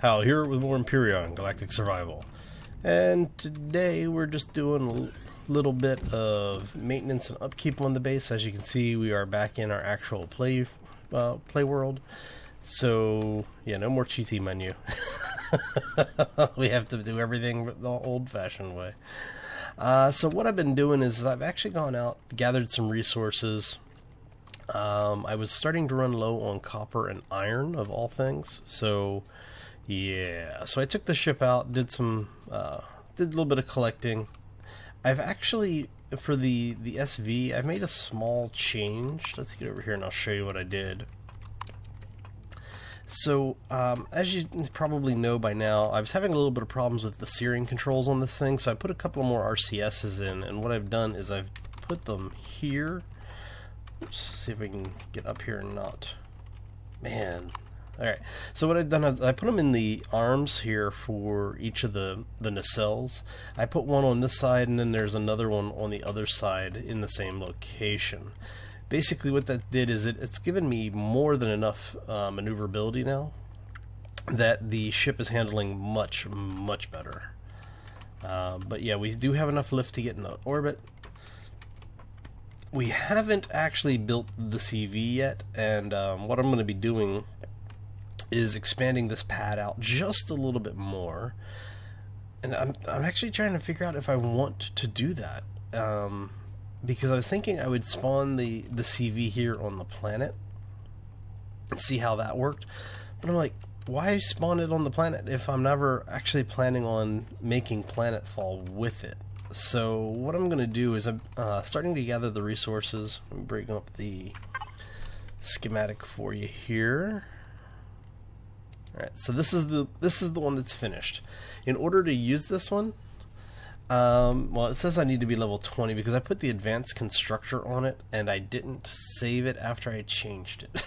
Hal here with more Empyrion, Galactic Survival. And today we're just doing a little bit of maintenance and upkeep on the base. As you can see, we are back in our actual play world. So, yeah, no more cheaty menu. We have to do everything the old-fashioned way. So what I've been doing is I've actually gone out, gathered some resources. I was starting to run low on copper and iron, of all things. So, yeah. So I took the ship out, did a little bit of collecting. I've actually, for the SV, I've made a small change. Let's get over here and I'll show you what I did. So, as you probably know by now, I was having a little bit of problems with the steering controls on this thing, so I put a couple more RCSs in, and what I've done is I've put them here. Oops, see if we can get up here and not. Man. Alright, so what I've done is I put them in the arms here for each of the nacelles. I put one on this side, and then there's another one on the other side in the same location. Basically what that did is it's given me more than enough maneuverability now that the ship is handling much, much better. But yeah, we do have enough lift to get into orbit. We haven't actually built the CV yet, and what I'm going to be doing is expanding this pad out just a little bit more. And I'm actually trying to figure out if I want to do that. Because I was thinking I would spawn the CV here on the planet and see how that worked. But I'm like, why spawn it on the planet if I'm never actually planning on making planetfall with it? So what I'm going to do is I'm starting to gather the resources. Let me bring up the schematic for you here. Alright, so this is the one that's finished. In order to use this one, well, it says I need to be level 20 because I put the advanced constructor on it and I didn't save it after I changed it.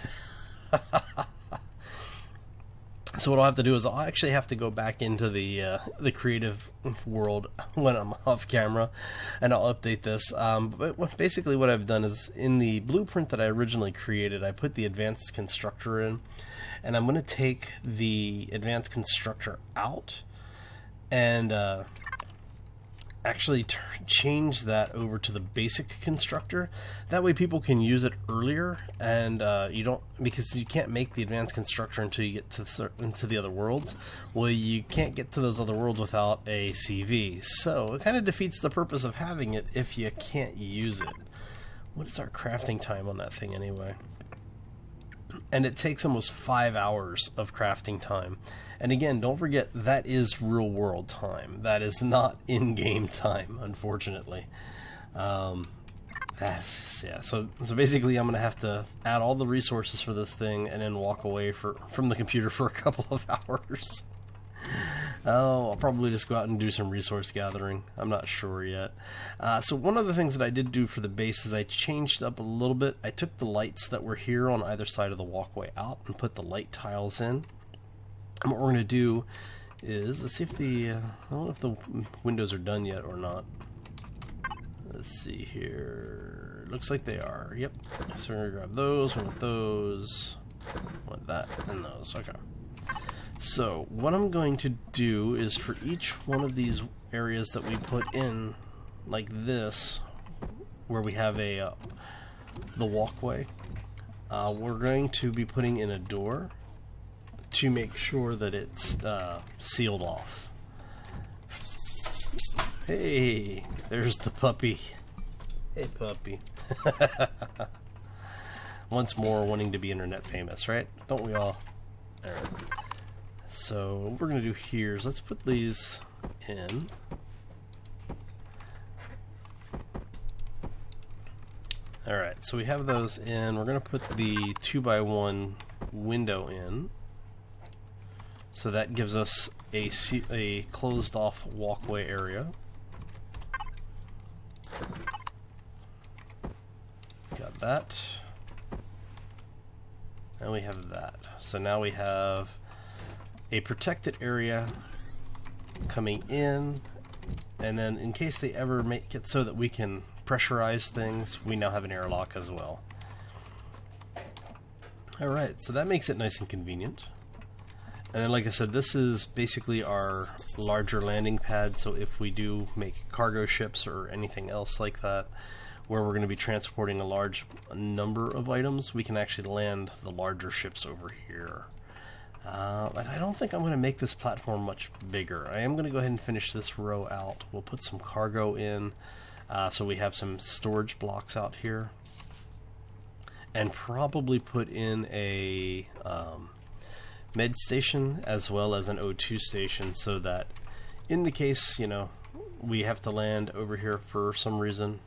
So what I'll have to do is I'll actually have to go back into the creative world when I'm off camera, and I'll update this. But basically what I've done is in the blueprint that I originally created, I put the advanced constructor in, and I'm going to take the advanced constructor out and actually change that over to the basic constructor. That way people can use it earlier, and you don't, because you can't make the advanced constructor until you get into the other worlds. Well, you can't get to those other worlds without a CV, so it kind of defeats the purpose of having it if you can't use it. What is our crafting time on that thing anyway? And it takes almost 5 hours of crafting time. And again, don't forget, that is real world time. That is not in-game time, unfortunately. That's, yeah. So basically, I'm going to have to add all the resources for this thing and then walk away from the computer for a couple of hours. Oh, I'll probably just go out and do some resource gathering. I'm not sure yet. So one of the things that I did do for the base is I changed up a little bit. I took the lights that were here on either side of the walkway out and put the light tiles in. And what we're going to do is, let's see if I don't know if the windows are done yet or not. Let's see here. Looks like they are. Yep. So we're going to grab those, we want those, want that, and those. Okay. So what I'm going to do is for each one of these areas that we put in, like this, where we have the walkway, we're going to be putting in a door to make sure that it's sealed off. Hey, there's the puppy. Hey, puppy. Once more, wanting to be internet famous, right? Don't we all? All right. So what we're going to do here is let's put these in. Alright, so we have those in. We're going to put the 2x1 window in. So that gives us a closed off walkway area. Got that. And we have that. So now we have a protected area coming in, and then in case they ever make it so that we can pressurize things, we now have an airlock as well. Alright, so that makes it nice and convenient. And then, like I said, this is basically our larger landing pad, so if we do make cargo ships or anything else like that, where we're going to be transporting a large number of items, we can actually land the larger ships over here. But I don't think I'm going to make this platform much bigger. I am going to go ahead and finish this row out. We'll put some cargo in, so we have some storage blocks out here. And probably put in a med station as well as an O2 station, so that in the case, you know, we have to land over here for some reason,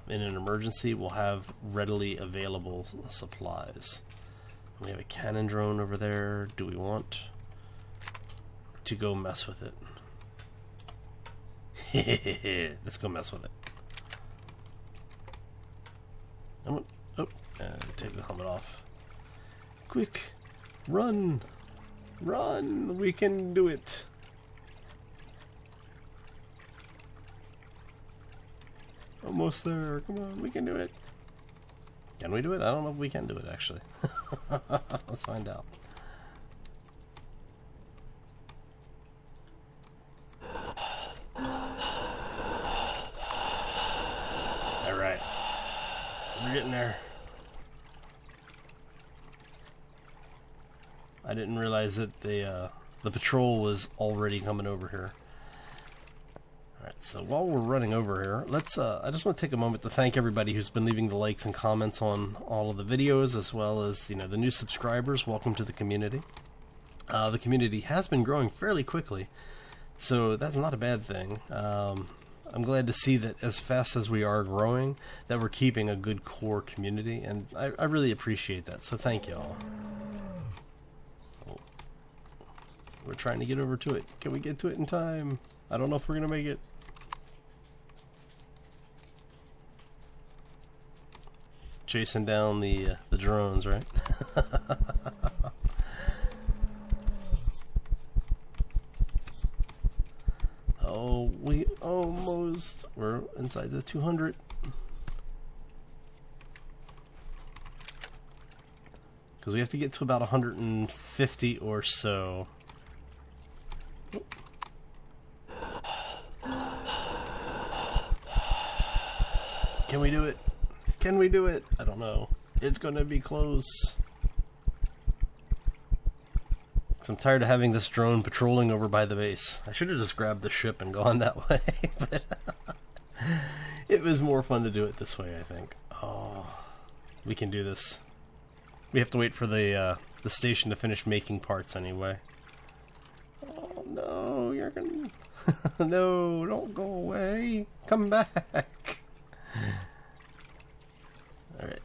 in an emergency, we'll have readily available supplies. We have a cannon drone over there. Do we want to go mess with it? Let's go mess with it. Take the helmet off. Quick! Run! Run! We can do it! Almost there. Come on, we can do it. Can we do it? I don't know if we can do it, actually. Let's find out. Alright. We're getting there. I didn't realize that the patrol was already coming over here. Alright, so while we're running over here, let's I just want to take a moment to thank everybody who's been leaving the likes and comments on all of the videos, as well as, you know, the new subscribers. Welcome to the community. The community has been growing fairly quickly, so that's not a bad thing. I'm glad to see that as fast as we are growing, that we're keeping a good core community, and I really appreciate that, so thank y'all. We're trying to get over to it. Can we get to it in time? I don't know if we're going to make it. Chasing down the drones, right? Oh, we almost... We're inside the 200. Because we have to get to about 150 or so. Can we do it? Can we do it? I don't know. It's gonna be close. Cause I'm tired of having this drone patrolling over by the base. I should have just grabbed the ship and gone that way, but it was more fun to do it this way, I think. Oh, we can do this. We have to wait for the station to finish making parts anyway. Oh no, you're gonna... No, don't go away. Come back. Alright.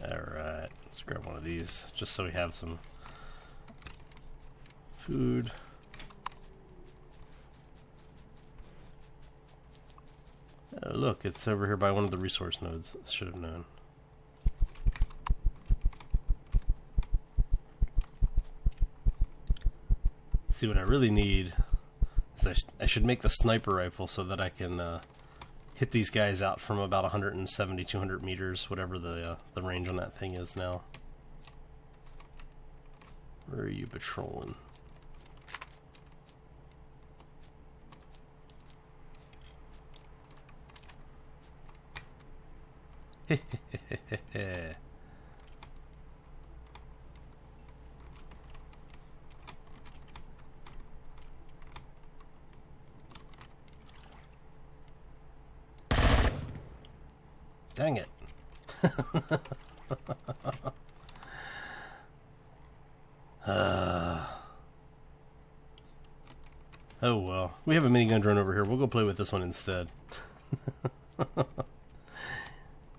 Alright, let's grab one of these just so we have some food. Oh, look, it's over here by one of the resource nodes. I should have known. See, what I really need is I should make the sniper rifle so that I can hit these guys out from about 170, 200 meters, whatever the range on that thing is now. Where are you patrolling? Dang it. Oh well. We have a minigun drone over here. We'll go play with this one instead.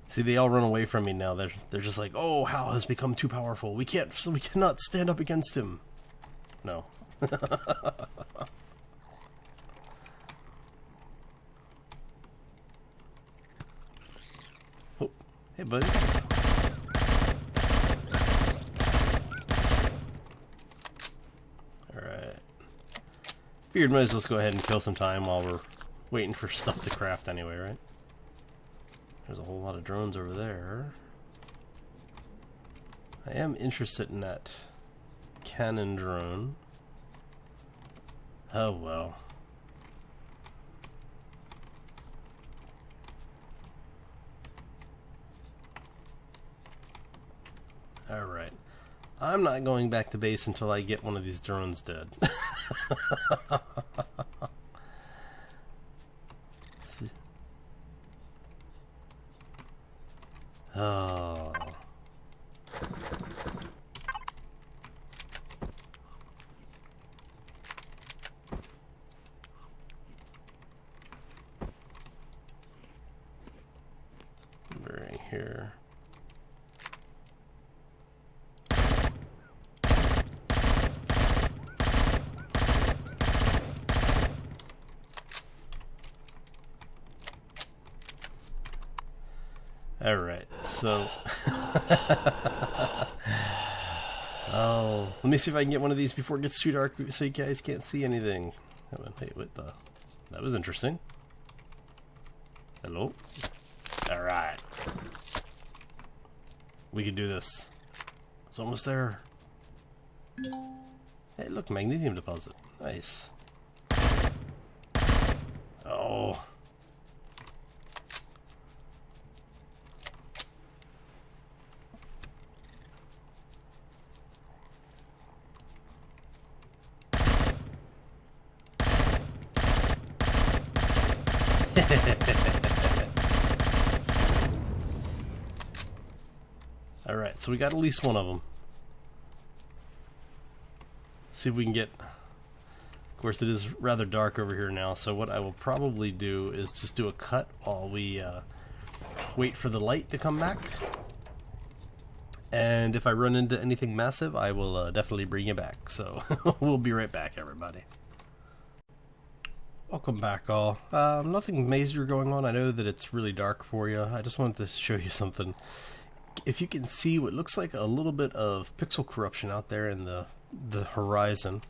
See, they all run away from me now. They're just like, oh, Hal has become too powerful. We cannot stand up against him. No. Oh, hey, buddy. Alright. Figured might as well go ahead and kill some time while we're waiting for stuff to craft anyway, right? There's a whole lot of drones over there. I am interested in that cannon drone. Oh well. Alright. I'm not going back to base until I get one of these drones dead. Oh. Right here. Alright, so oh, let me see if I can get one of these before it gets too dark so you guys can't see anything. Wait, what the? That was interesting. Hello? Alright. We can do this. It's almost there. Hey, look, magnesium deposit. Nice. Oh. Alright, so we got at least one of them. See if we can get... Of course, it is rather dark over here now, so what I will probably do is just do a cut while we wait for the light to come back. And if I run into anything massive, I will definitely bring you back. So, we'll be right back, everybody. Welcome back, all. Nothing major going on. I know that it's really dark for you. I just wanted to show you something. If you can see what looks like a little bit of pixel corruption out there in the horizon,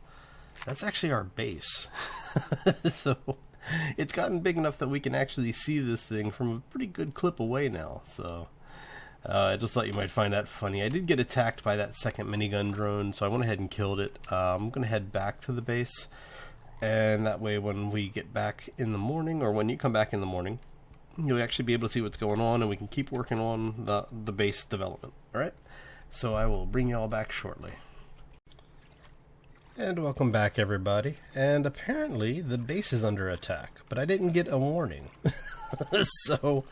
that's actually our base. So it's gotten big enough that we can actually see this thing from a pretty good clip away now. So I just thought you might find that funny. I did get attacked by that second minigun drone, so I went ahead and killed it. I'm going to head back to the base. And that way when we get back in the morning, or when you come back in the morning, you'll actually be able to see what's going on, and we can keep working on the base development. Alright? So I will bring you all back shortly. And welcome back, everybody. And apparently the base is under attack, but I didn't get a warning. So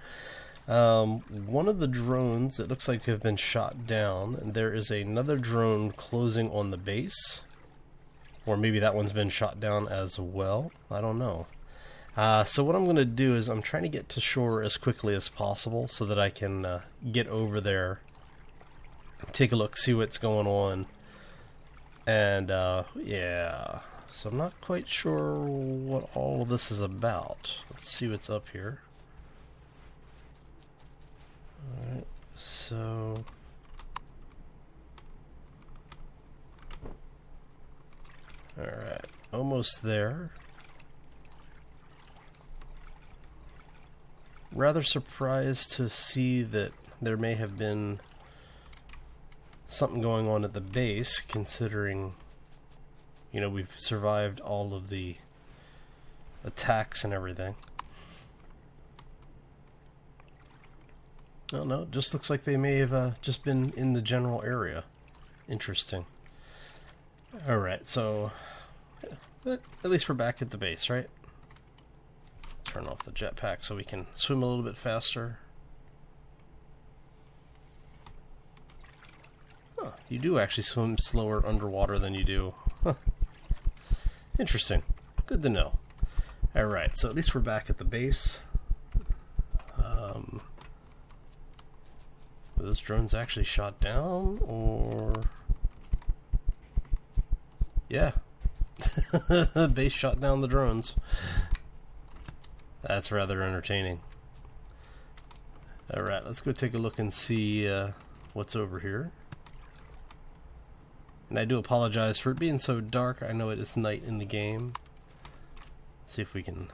one of the drones, it looks like, have been shot down, and there is another drone closing on the base. Or maybe that one's been shot down as well. I don't know. So what I'm going to do is I'm trying to get to shore as quickly as possible so that I can get over there, take a look, see what's going on. And yeah, so I'm not quite sure what all of this is about. Let's see what's up here. Alright, so... Alright, almost there. Rather surprised to see that there may have been something going on at the base, considering, you know, we've survived all of the attacks and everything. Oh no, it just looks like they may have just been in the general area. Interesting. Alright, so at least we're back at the base, right? Turn off the jetpack so we can swim a little bit faster. Huh, you do actually swim slower underwater than you do. Huh. Interesting. Good to know. Alright, so at least we're back at the base. Were those drones actually shot down, or... Yeah. Base shot down the drones. That's rather entertaining. Alright, let's go take a look and see what's over here. And I do apologize for it being so dark. I know it is night in the game. Let's see if we can...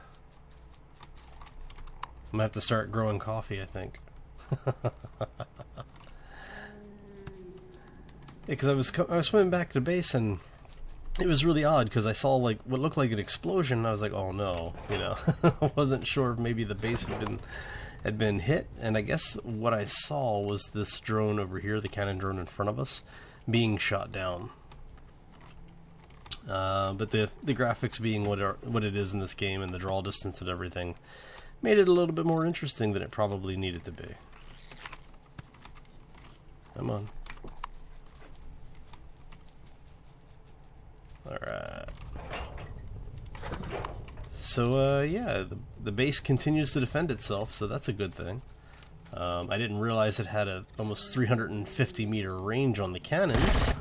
I'm gonna have to start growing coffee, I think. Because I was swimming back to base, and it was really odd because I saw like what looked like an explosion. And I was like, "Oh no!" You know, I wasn't sure if maybe the base had been hit. And I guess what I saw was this drone over here, the cannon drone in front of us, being shot down. But the graphics being what it is in this game, and the draw distance and everything, made it a little bit more interesting than it probably needed to be. Come on. Alright. So, yeah, the base continues to defend itself, so that's a good thing. I didn't realize it had a almost 350 meter range on the cannons.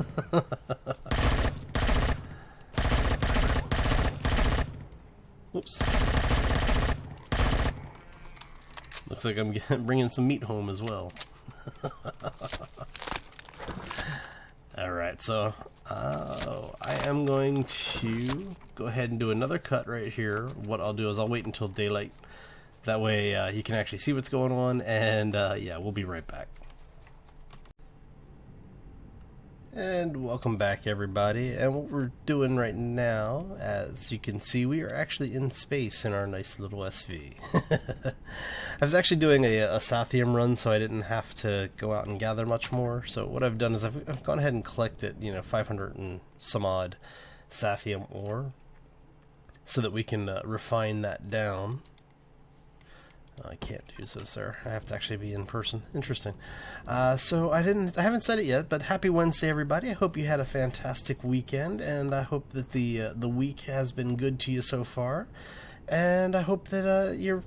Whoops. Looks like I'm bringing some meat home as well. Alright, so I am going to go ahead and do another cut right here. What I'll do is I'll wait until daylight. That way you can actually see what's going on, and yeah, we'll be right back. And welcome back, everybody. And what we're doing right now, as you can see, we are actually in space in our nice little SV. I was actually doing a Sathium run, so I didn't have to go out and gather much more. So what I've done is I've gone ahead and collected, 500 and some odd Sathium ore, so that we can refine that down. I can't do so, sir. I have to actually be in person. Interesting. So I haven't said it yet, but happy Wednesday, everybody. I hope you had a fantastic weekend, and I hope that the week has been good to you so far. And I hope that you're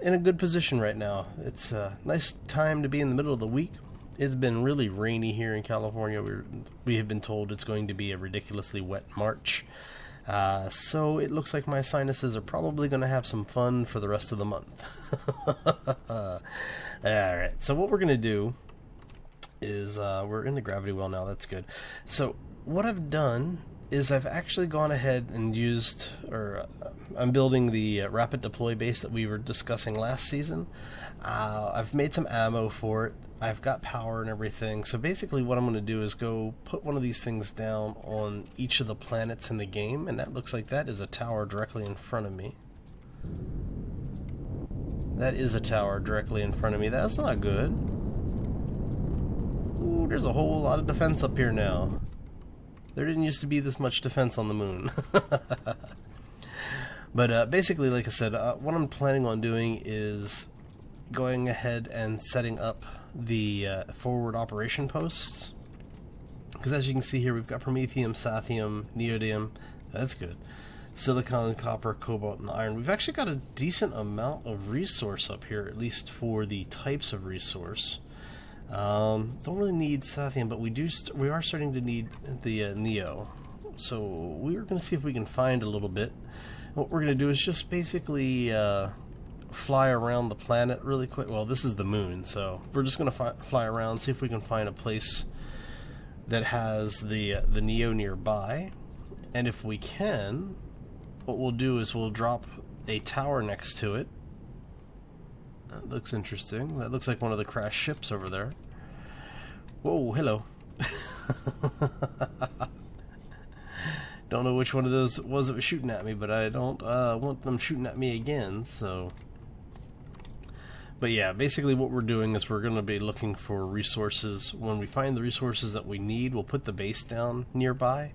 in a good position right now. It's a nice time to be in the middle of the week. It's been really rainy here in California. We have been told it's going to be a ridiculously wet March. So it looks like my sinuses are probably going to have some fun for the rest of the month. Alright, so what we're going to do is, we're in the gravity well now, that's good. So what I've done is I've actually gone ahead and used, I'm building the rapid deploy base that we were discussing last season. I've made some ammo for it. I've got power and everything. So basically what I'm going to do is go put one of these things down on each of the planets in the game, and that looks like that is a tower directly in front of me. That is a tower directly in front of me. That's not good. Ooh, there's a whole lot of defense up here now. There didn't used to be this much defense on the moon. But basically, like I said, what I'm planning on doing is going ahead and setting up the forward operation posts, because as you can see here, we've got promethium, sathium, neodymium. That's good. Silicon, copper, cobalt, and iron. We've actually got a decent amount of resource up here, at least for the types of resource. Don't really need sathium, but we are starting to need the neo. So we're going to see if we can find a little bit. What we're going to do is just basically fly around the planet really quick. Well, this is the moon, so we're just going to fly around, see if we can find a place that has the neo nearby. And if we can, what we'll do is we'll drop a tower next to it. That looks interesting. That looks like one of the crashed ships over there. Whoa, hello. Don't know which one of those it was that was shooting at me, but I don't want them shooting at me again, so... But yeah, basically what we're doing is we're going to be looking for resources. When we find the resources that we need, we'll put the base down nearby,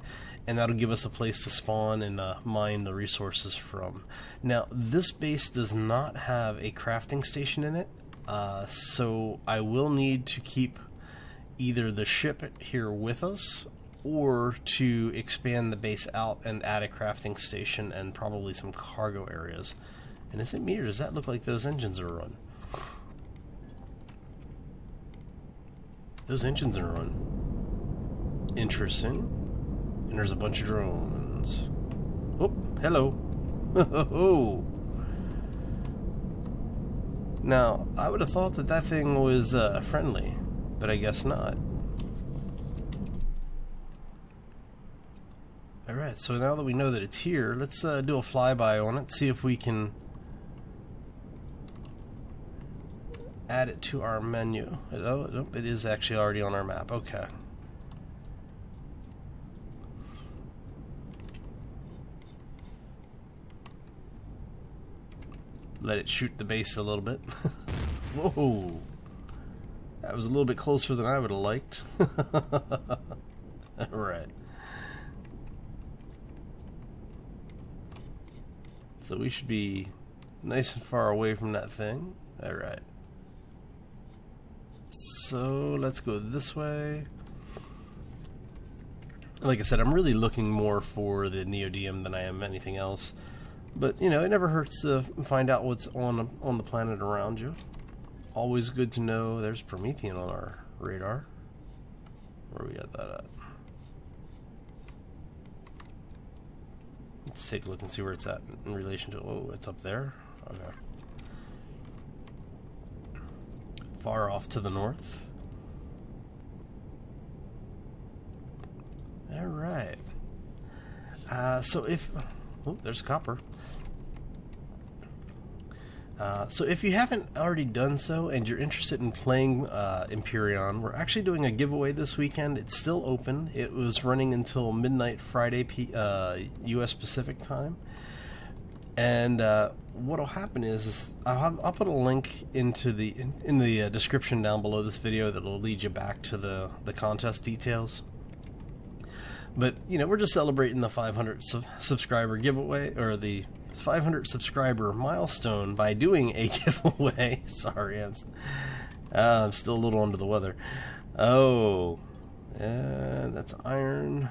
and that'll give us a place to spawn and mine the resources from. Now, this base does not have a crafting station in it, so I will need to keep either the ship here with us, or to expand the base out and add a crafting station and probably some cargo areas. And is it me, or does that look like those engines are run? Those engines are run. Interesting. And there's a bunch of drones. Oh, hello. Oh. Now, I would have thought that that thing was friendly, but I guess not. Alright, so now that we know that it's here, let's do a flyby on it, see if we can add it to our menu. Oh, nope, it is actually already on our map. Okay. Let it shoot the base a little bit. Whoa! That was a little bit closer than I would have liked. Alright. So we should be nice and far away from that thing. Alright. So let's go this way. Like I said, I'm really looking more for the neodymium than I am anything else. But, you know, it never hurts to find out what's on the planet around you. Always good to know. There's Promethean on our radar. Where we got that at? Let's take a look and see where it's at in relation to... Oh, it's up there? Okay. Far off to the north. Alright. So if... Oh, there's copper. So if you haven't already done so and you're interested in playing Empyrion, we're actually doing a giveaway this weekend. It's still open. It was running until midnight Friday US Pacific time. And what'll happen is I'll put a link into in the description down below this video that'll lead you back to the contest details. But, you know, we're just celebrating the 500 subscriber giveaway, or the 500 subscriber milestone by doing a giveaway. Sorry, I'm still a little under the weather. Oh, that's iron.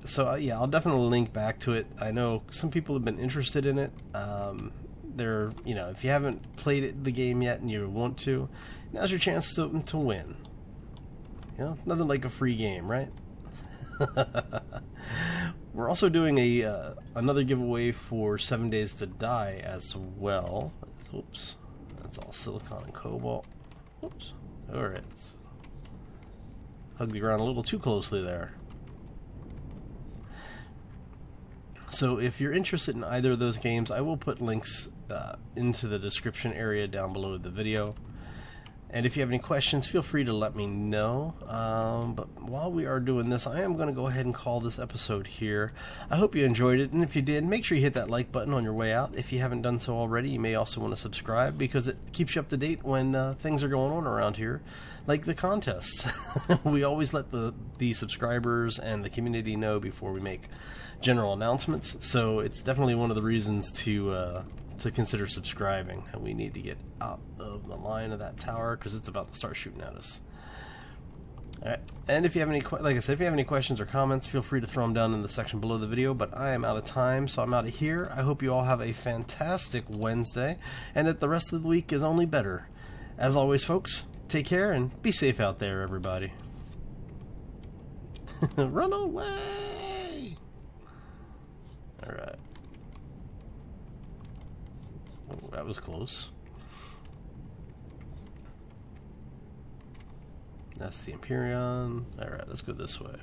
So, yeah, I'll definitely link back to it. I know some people have been interested in it. You know, if you haven't played the game yet and you want to, now's your chance to win. You know, nothing like a free game, right? We're also doing another giveaway for 7 Days to Die as well. Oops, that's all silicon and cobalt. Oops. Alright, hug the ground a little too closely there. So if you're interested in either of those games, I will put links into the description area down below the video. And if you have any questions, feel free to let me know. But while we are doing this, I am going to go ahead and call this episode here. I hope you enjoyed it, and if you did, make sure you hit that like button on your way out. If you haven't done so already, you may also want to subscribe, because it keeps you up to date when things are going on around here, like the contests. We always let the subscribers and the community know before we make general announcements, so it's definitely one of the reasons to consider subscribing. And we need to get out of the line of that tower because it's about to start shooting at us. Alright, and if you have any, like I said, if you have any questions or comments, feel free to throw them down in the section below the video. But I am out of time, so I'm out of here. I hope you all have a fantastic Wednesday, and that the rest of the week is only better. As always, folks, take care and be safe out there, everybody. Run away! Alright. Oh, that was close. That's the Empyrion. Alright, let's go this way.